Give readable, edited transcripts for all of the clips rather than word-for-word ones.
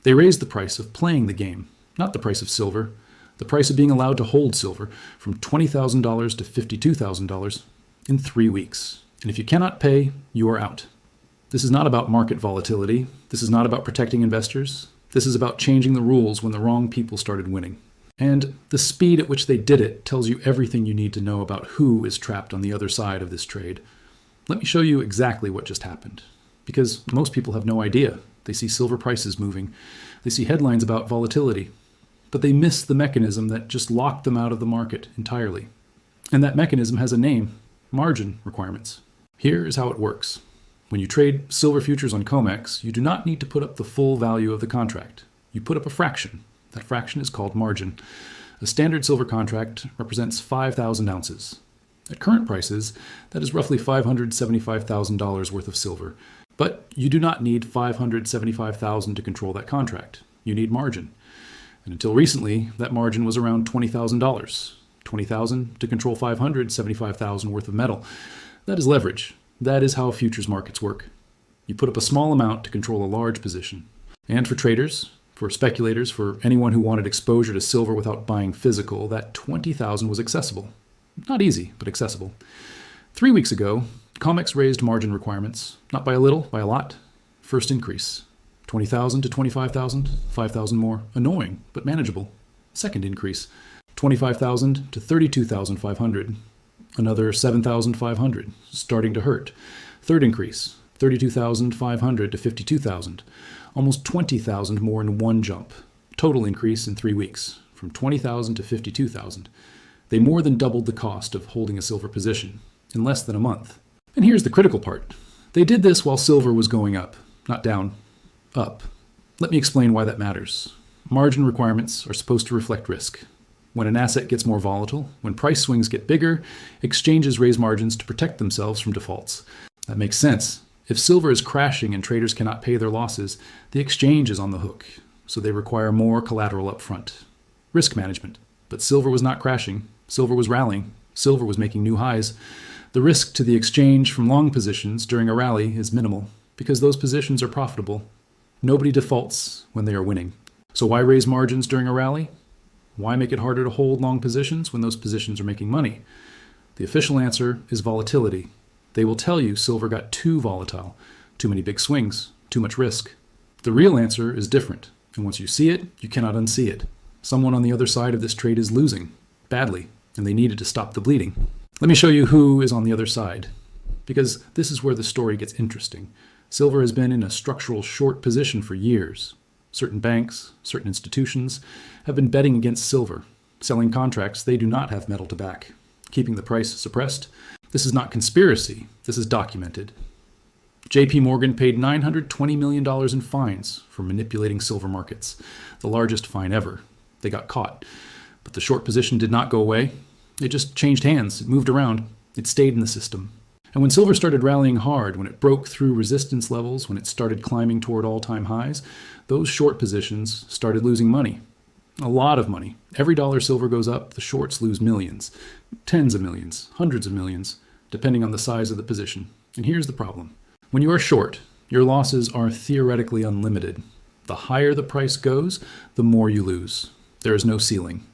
They raised the price of playing the game, not the price of silver, the price of being allowed to hold silver from $20,000 to $52,000 in 3 weeks. And if you cannot pay, you are out. This is not about market volatility. This is not about protecting investors. This is about changing the rules when the wrong people started winning. And the speed at which they did it tells you everything you need to know about who is trapped on the other side of this trade. Let me show you exactly what just happened, because most people have no idea. They see silver prices moving. They see headlines about volatility, but they miss the mechanism that just locked them out of the market entirely. And that mechanism has a name: margin requirements. Here is how it works. When you trade silver futures on Comex, you do not need to put up the full value of the contract. You put up a fraction. That fraction is called margin. A standard silver contract represents 5,000 ounces. At current prices, that is roughly $575,000 worth of silver. But you do not need $575,000 to control that contract. You need margin. And until recently, that margin was around $20,000. $20,000 to control $575,000 worth of metal. That is leverage. That is how futures markets work. You put up a small amount to control a large position. And for traders, for speculators, for anyone who wanted exposure to silver without buying physical, that $20,000 was accessible. Not easy, but accessible. 3 weeks ago, Comex raised margin requirements, not by a little, by a lot. First increase, 20,000 to 25,000, 5,000 more. Annoying, but manageable. Second increase, 25,000 to 32,500. Another 7,500, starting to hurt. Third increase, 32,500 to 52,000. Almost 20,000 more in one jump. Total increase in 3 weeks, from 20,000 to 52,000. They more than doubled the cost of holding a silver position in less than a month. And here's the critical part. They did this while silver was going up, not down, up. Let me explain why that matters. Margin requirements are supposed to reflect risk. When an asset gets more volatile, when price swings get bigger, exchanges raise margins to protect themselves from defaults. That makes sense. If silver is crashing and traders cannot pay their losses, the exchange is on the hook, so they require more collateral up front. Risk management. But silver was not crashing. Silver was rallying. Silver was making new highs. The risk to the exchange from long positions during a rally is minimal, because those positions are profitable. Nobody defaults when they are winning. So why raise margins during a rally? Why make it harder to hold long positions when those positions are making money? The official answer is volatility. They will tell you silver got too volatile, too many big swings, too much risk. The real answer is different, and once you see it, you cannot unsee it. Someone on the other side of this trade is losing, badly, and they needed to stop the bleeding. Let me show you who is on the other side, because this is where the story gets interesting. Silver has been in a structural short position for years. Certain banks, certain institutions have been betting against silver, selling contracts they do not have metal to back, keeping the price suppressed. This is not conspiracy. This is documented. JP Morgan paid $920 million in fines for manipulating silver markets, the largest fine ever. They got caught. But the short position did not go away. It just changed hands. It moved around. It stayed in the system. And when silver started rallying hard, when it broke through resistance levels, when it started climbing toward all-time highs, those short positions started losing money. A lot of money. Every dollar silver goes up, the shorts lose millions, tens of millions, hundreds of millions, depending on the size of the position. And here's the problem. When you are short, your losses are theoretically unlimited. The higher the price goes, the more you lose. There is no ceiling.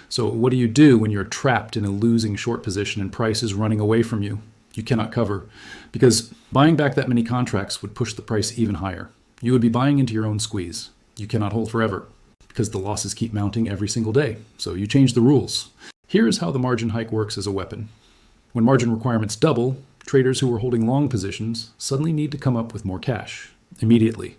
So what do you do when you're trapped in a losing short position and price is running away from you? You cannot cover, because buying back that many contracts would push the price even higher. You would be buying into your own squeeze. You cannot hold forever, because the losses keep mounting every single day. So you change the rules. Here is how the margin hike works as a weapon. When margin requirements double, traders who were holding long positions suddenly need to come up with more cash immediately.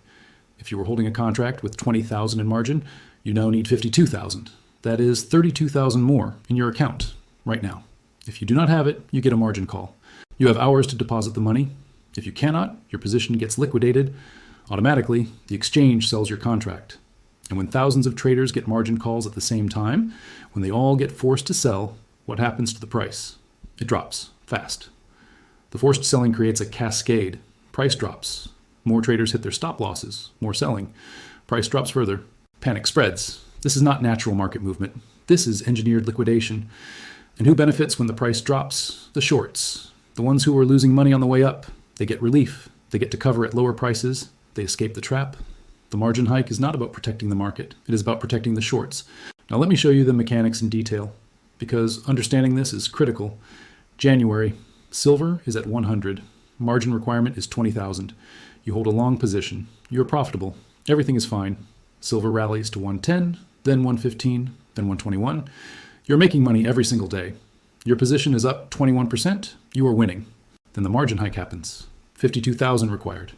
If you were holding a contract with $20,000 in margin, you now need $52,000. That is $32,000 more in your account right now. If you do not have it, you get a margin call. You have hours to deposit the money. If you cannot, your position gets liquidated. Automatically, the exchange sells your contract. And when thousands of traders get margin calls at the same time, when they all get forced to sell, what happens to the price? It drops fast. The forced selling creates a cascade. Price drops. More traders hit their stop losses. More selling. Price drops further. Panic spreads. This is not natural market movement. This is engineered liquidation. And who benefits when the price drops? The shorts. The ones who were losing money on the way up. They get relief. They get to cover at lower prices. They escape the trap. The margin hike is not about protecting the market. It is about protecting the shorts. Now let me show you the mechanics in detail, because understanding this is critical. January, silver is at 100. Margin requirement is 20,000. You hold a long position. You're profitable. Everything is fine. Silver rallies to 110, then 115, then 121. You're making money every single day. Your position is up 21%. You are winning. Then the margin hike happens. 52,000 required.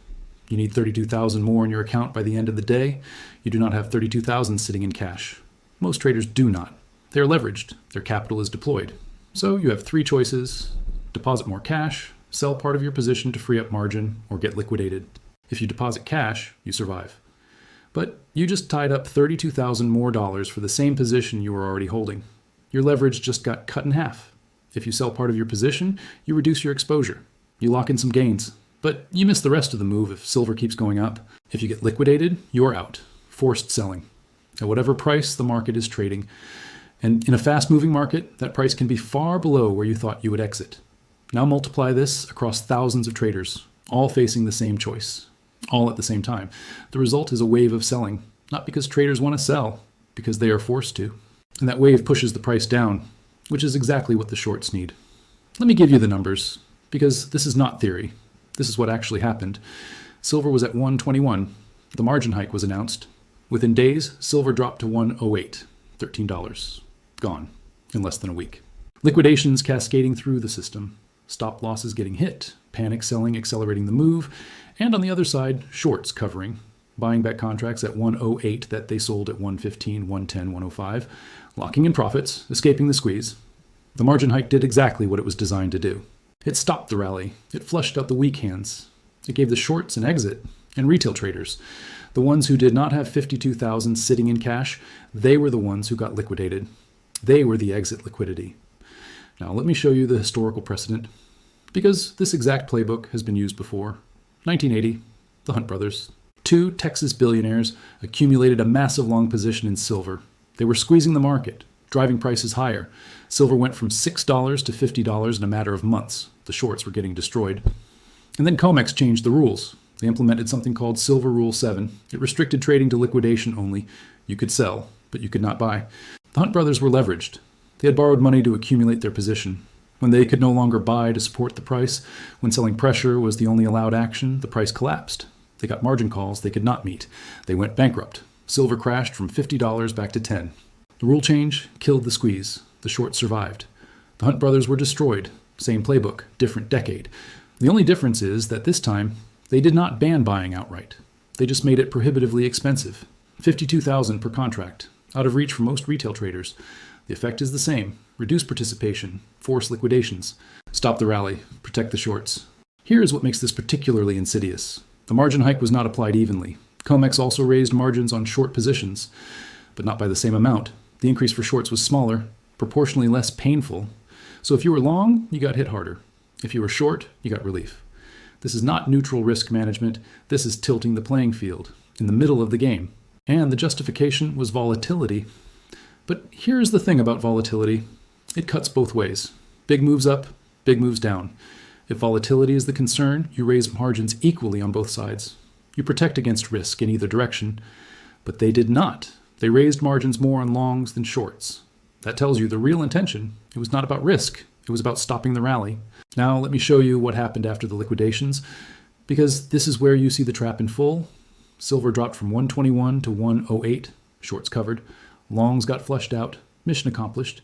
You need 32,000 more in your account by the end of the day. You do not have 32,000 sitting in cash. Most traders do not. They are leveraged. Their capital is deployed. So you have three choices: deposit more cash, sell part of your position to free up margin, or get liquidated. If you deposit cash, you survive. But you just tied up $32,000 more for the same position you were already holding. Your leverage just got cut in half. If you sell part of your position, you reduce your exposure. You lock in some gains, but you miss the rest of the move if silver keeps going up. If you get liquidated, you're out. Forced selling. At whatever price the market is trading. And in a fast-moving market, that price can be far below where you thought you would exit. Now multiply this across thousands of traders, all facing the same choice, all at the same time. The result is a wave of selling, not because traders want to sell, because they are forced to. And that wave pushes the price down, which is exactly what the shorts need. Let me give you the numbers, because this is not theory. This is what actually happened. Silver was at 121. The margin hike was announced. Within days, silver dropped to 108, $13. Gone in less than a week. Liquidations cascading through the system. Stop losses getting hit, panic selling accelerating the move, and on the other side, shorts covering, buying back contracts at 108 that they sold at 115, 110, 105, locking in profits, escaping the squeeze. The margin hike did exactly what it was designed to do. It stopped the rally. It flushed out the weak hands. It gave the shorts an exit, and retail traders, the ones who did not have 52,000 sitting in cash, they were the ones who got liquidated. They were the exit liquidity. Now let me show you the historical precedent, because this exact playbook has been used before. 1980, the Hunt brothers. Two Texas billionaires accumulated a massive long position in silver. They were squeezing the market, driving prices higher. Silver went from $6 to $50 in a matter of months. The shorts were getting destroyed. And then Comex changed the rules. They implemented something called Silver Rule 7. It restricted trading to liquidation only. You could sell, but you could not buy. The Hunt brothers were leveraged. They had borrowed money to accumulate their position. When they could no longer buy to support the price, when selling pressure was the only allowed action, the price collapsed. They got margin calls they could not meet. They went bankrupt. Silver crashed from $50 back to $10. The rule change killed the squeeze. The shorts survived. The Hunt brothers were destroyed. Same playbook, different decade. The only difference is that this time, they did not ban buying outright. They just made it prohibitively expensive. $52,000 per contract, out of reach for most retail traders. The effect is the same. Reduce participation, force liquidations, stop the rally, protect the shorts. Here is what makes this particularly insidious. The margin hike was not applied evenly. Comex also raised margins on short positions, but not by the same amount. The increase for shorts was smaller, proportionally less painful. So if you were long, you got hit harder. If you were short, you got relief. This is not neutral risk management. This is tilting the playing field in the middle of the game. And the justification was volatility. But here's the thing about volatility. It cuts both ways. Big moves up, big moves down. If volatility is the concern, you raise margins equally on both sides. You protect against risk in either direction. But they did not. They raised margins more on longs than shorts. That tells you the real intention. It was not about risk. It was about stopping the rally. Now let me show you what happened after the liquidations, because this is where you see the trap in full. Silver dropped from 121 to 108, shorts covered. Longs got flushed out, mission accomplished,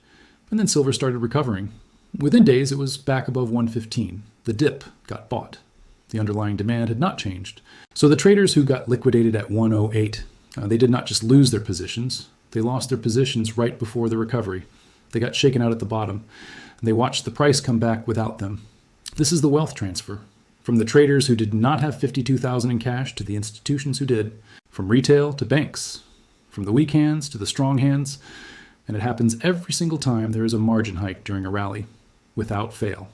and then silver started recovering. Within days, it was back above 115. The dip got bought. The underlying demand had not changed. So the traders who got liquidated at 108, they did not just lose their positions. They lost their positions right before the recovery. They got shaken out at the bottom, and they watched the price come back without them. This is the wealth transfer. From the traders who did not have 52,000 in cash to the institutions who did. From retail to banks. From the weak hands to the strong hands. And it happens every single time there is a margin hike during a rally, without fail.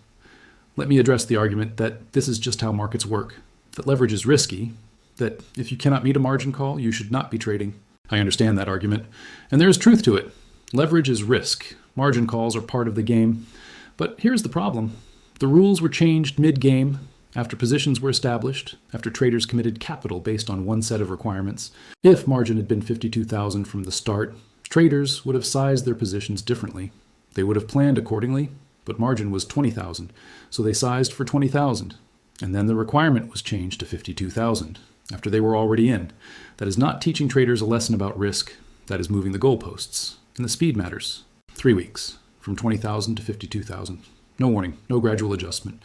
Let me address the argument that this is just how markets work. That leverage is risky. That if you cannot meet a margin call, you should not be trading. I understand that argument. And there is truth to it. Leverage is risk. Margin calls are part of the game. But here's the problem. The rules were changed mid-game, After positions were established, after traders committed capital based on one set of requirements, if margin had been 52,000 from the start, traders would have sized their positions differently. They would have planned accordingly, but margin was 20,000, so they sized for 20,000. And then the requirement was changed to 52,000 after they were already in. That is not teaching traders a lesson about risk. That is moving the goalposts. And the speed matters. 3 weeks, from 20,000 to 52,000. No warning, no gradual adjustment.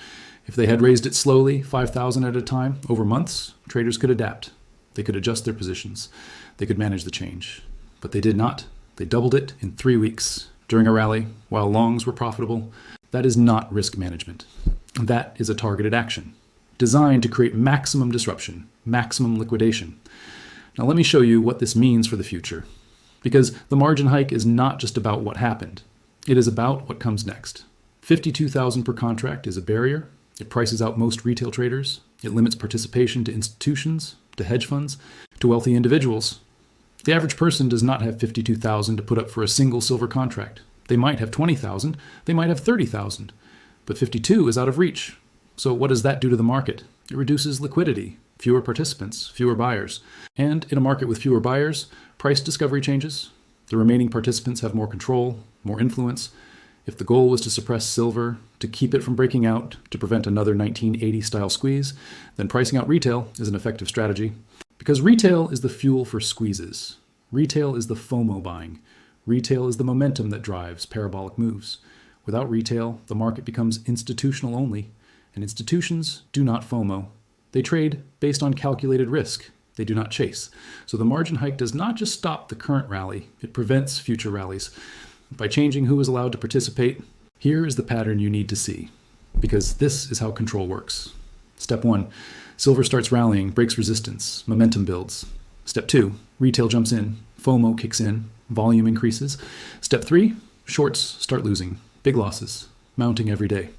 If they had raised it slowly, 5,000 at a time, over months, traders could adapt. They could adjust their positions. They could manage the change. But they did not. They doubled it in 3 weeks during a rally while longs were profitable. That is not risk management. That is a targeted action designed to create maximum disruption, maximum liquidation. Now let me show you what this means for the future. Because the margin hike is not just about what happened. It is about what comes next. 52,000 per contract is a barrier. It prices out most retail traders. It limits participation to institutions, to hedge funds, to wealthy individuals. The average person does not have 52,000 to put up for a single silver contract. They might have 20,000, they might have 30,000, but 52 is out of reach. So what does that do to the market? It reduces liquidity, fewer participants, fewer buyers. And in a market with fewer buyers, price discovery changes. The remaining participants have more control, more influence. If the goal was to suppress silver, to keep it from breaking out, to prevent another 1980-style squeeze, then pricing out retail is an effective strategy. Because retail is the fuel for squeezes. Retail is the FOMO buying. Retail is the momentum that drives parabolic moves. Without retail, the market becomes institutional only, and institutions do not FOMO. They trade based on calculated risk. They do not chase. So the margin hike does not just stop the current rally, it prevents future rallies. By changing who is allowed to participate, here is the pattern you need to see, because this is how control works. Step 1, silver starts rallying, breaks resistance, momentum builds. Step 2, retail jumps in, FOMO kicks in, volume increases. Step 3, shorts start losing, big losses, mounting every day.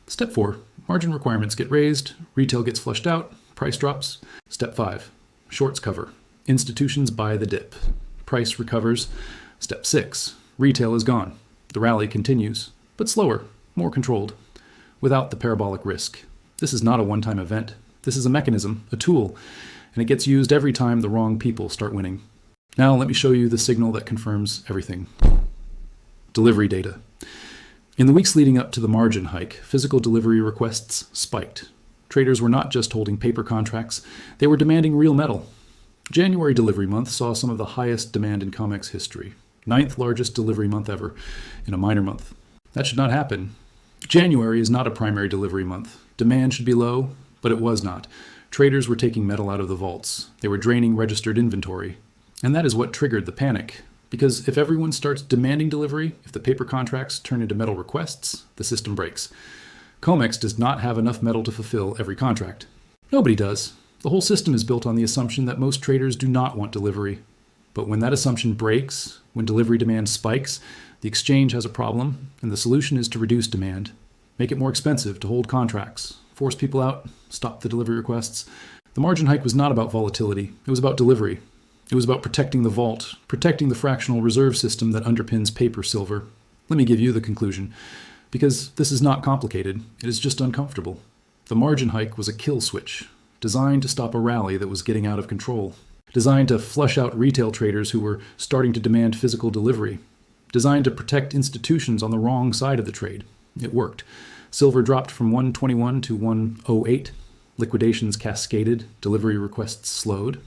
Step 4, margin requirements get raised, retail gets flushed out, price drops. Step 5, shorts cover, institutions buy the dip, price recovers. Step 6, retail is gone. The rally continues, but slower, more controlled, without the parabolic risk. This is not a one-time event. This is a mechanism, a tool, and it gets used every time the wrong people start winning. Now let me show you the signal that confirms everything. Delivery data. In the weeks leading up to the margin hike, physical delivery requests spiked. Traders were not just holding paper contracts, they were demanding real metal. January delivery month saw some of the highest demand in Comex history. 9th largest delivery month ever in a minor month. That should not happen. January is not a primary delivery month. Demand should be low, but it was not. Traders were taking metal out of the vaults. They were draining registered inventory. And that is what triggered the panic. Because if everyone starts demanding delivery, if the paper contracts turn into metal requests, the system breaks. Comex does not have enough metal to fulfill every contract. Nobody does. The whole system is built on the assumption that most traders do not want delivery. But when that assumption breaks, when delivery demand spikes, the exchange has a problem, and the solution is to reduce demand, make it more expensive to hold contracts, force people out, stop the delivery requests. The margin hike was not about volatility. It was about delivery. It was about protecting the vault, protecting the fractional reserve system that underpins paper silver. Let me give you the conclusion, because this is not complicated. It is just uncomfortable. The margin hike was a kill switch, designed to stop a rally that was getting out of control, designed to flush out retail traders who were starting to demand physical delivery, designed to protect institutions on the wrong side of the trade. It worked. Silver dropped from 121 to 108. Liquidations cascaded. Delivery requests slowed.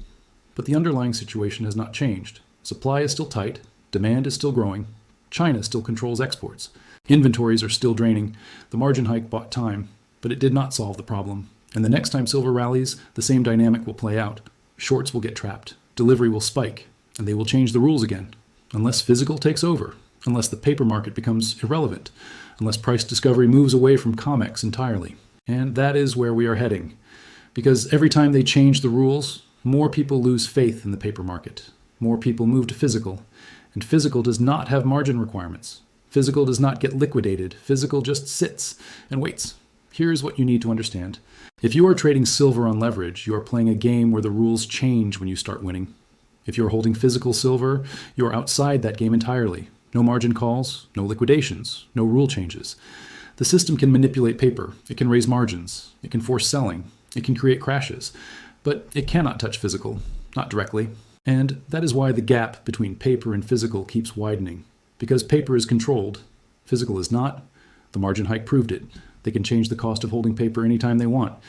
But the underlying situation has not changed. Supply is still tight. Demand is still growing. China still controls exports. Inventories are still draining. The margin hike bought time, but it did not solve the problem. And the next time silver rallies, the same dynamic will play out. Shorts will get trapped. Delivery will spike. And they will change the rules again. Unless physical takes over. Unless the paper market becomes irrelevant. Unless price discovery moves away from Comex entirely. And that is where we are heading. Because every time they change the rules, more people lose faith in the paper market. More people move to physical. And physical does not have margin requirements. Physical does not get liquidated. Physical just sits and waits. Here's what you need to understand. If you are trading silver on leverage, you are playing a game where the rules change when you start winning. If you are holding physical silver, you are outside that game entirely. No margin calls, no liquidations, no rule changes. The system can manipulate paper, it can raise margins, it can force selling, it can create crashes, but it cannot touch physical, not directly. And that is why the gap between paper and physical keeps widening. Because paper is controlled, physical is not. The margin hike proved it. They can change the cost of holding paper anytime they want.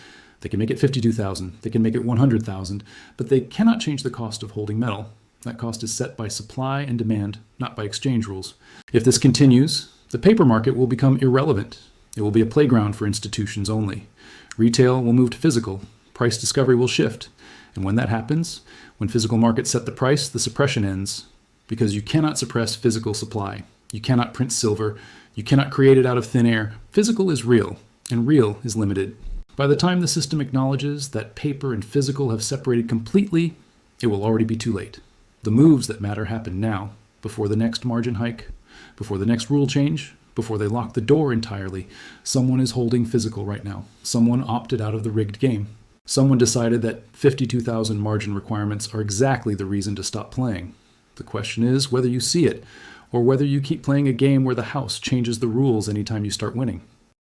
They can make it $52,000, they can make it $100,000, but they cannot change the cost of holding metal. That cost is set by supply and demand, not by exchange rules. If this continues, the paper market will become irrelevant. It will be a playground for institutions only. Retail will move to physical. Price discovery will shift. And when that happens, when physical markets set the price, the suppression ends. Because you cannot suppress physical supply. You cannot print silver. You cannot create it out of thin air. Physical is real, and real is limited. By the time the system acknowledges that paper and physical have separated completely, it will already be too late. The moves that matter happen now, before the next margin hike, before the next rule change, before they lock the door entirely. Someone is holding physical right now. Someone opted out of the rigged game. Someone decided that 52,000 margin requirements are exactly the reason to stop playing. The question is whether you see it, or whether you keep playing a game where the house changes the rules anytime you start winning.